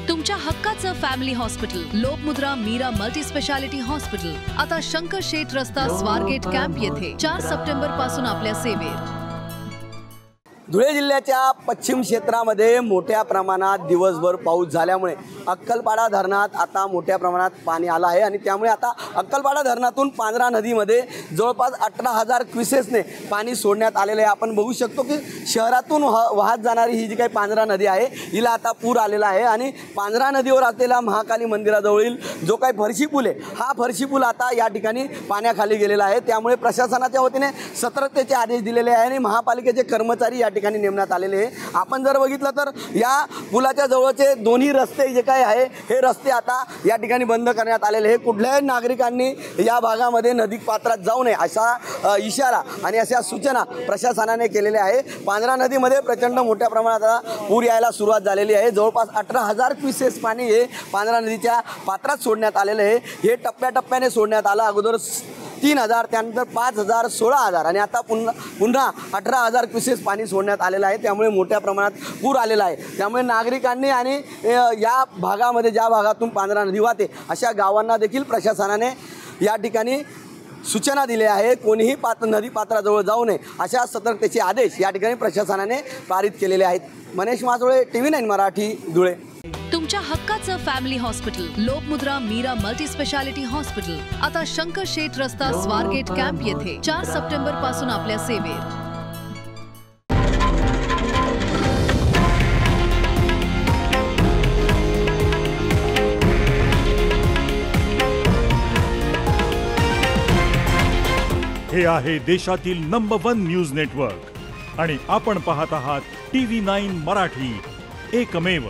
तुमच्या हक्काचं family hospital Lokmudra Meera multi speciality hospital आता शंकर शेठ रस्ता स्वारगेट कॅम्प येथे 4 सप्टेंबर पासून आपल्या सेवेत। धुळे जिल्ह्याच्या पश्चिम क्षेत्रामध्ये मोठ्या प्रमाणात दिवसभर पाऊस झाल्यामुळे अक्कलपाडा धरणात आता मोठ्या प्रमाणात पाणी आलं आहे आणि त्यामुळे आता अक्कलपाडा धरणातून पांझरा नदीमध्ये जवळपास 18,000 क्युसेसने पाणी सोडण्यात आलेलं आहे। आपण बघू शकतो की शहरातून वाहत जाणारी ही जी काही पांझरा नदी आहे हिला आता पूर आलेला आहे आणि पांझरा नदीवर असलेला महाकाली मंदिराजवळील जो काही फरशी पूल आहे हा फरशी पूल आता या ठिकाणी पाण्याखाली गेलेला आहे। त्यामुळे प्रशासनाच्या वतीने सतर्कतेचे आदेश दिलेले आहे आणि महापालिकेचे कर्मचारी या ठिकाणी नेमण्यात आलेले आहे। आपण जर बघितलं तर या पुलाच्या जवळचे दोन्ही रस्ते जे काय आहे हे रस्ते आता या ठिकाणी बंद करण्यात आलेले आहे। कुठल्याही नागरिकांनी या भागामध्ये नदी पात्रात जाऊ नये असा इशारा आणि अशा सूचना प्रशासनाने केलेल्या आहे। पांझरा नदीमध्ये प्रचंड मोठ्या प्रमाणात पूर यायला सुरुवात झालेली आहे। जवळपास 18,000 क्युसेस पाणी हे पांझरा नदीच्या पात्रात सोडण्यात आलेले आहे। हे टप्प्याटप्प्याने सोडण्यात आलं। अगोदर 3,000 त्यानंतर 5,000 16,000 आणि आता पुन्हा 18,000 क्युसेस पाणी सोडण्यात आलेलं आहे। त्यामुळे मोठ्या प्रमाणात पूर आलेला आहे। त्यामुळे नागरिकांनी आणि या भागामध्ये ज्या भागातून पांझरा नदी वाहते अशा गावांना देखील प्रशासनाने या ठिकाणी सूचना दिल्या आहे। कोणीही नदी पात्राजवळ जाऊ नये अशा सतर्कतेचे आदेश या ठिकाणी प्रशासनाने पारित केलेले आहेत। मनीष मासोळे TV9 मराठी धुळे। तुमच्या हक्काचं family hospital Lokmudra Meera multi speciality hospital आता शंकर शेठ रस्ता स्वारगेट कॅम्प येथे 4 सप्टेंबर पासून आपल्या सेवेत। हे आहे देशातील नंबर 1 न्यूज नेटवर्क आणि आपण पाहत आहात TV9 मराठी, एकमेव।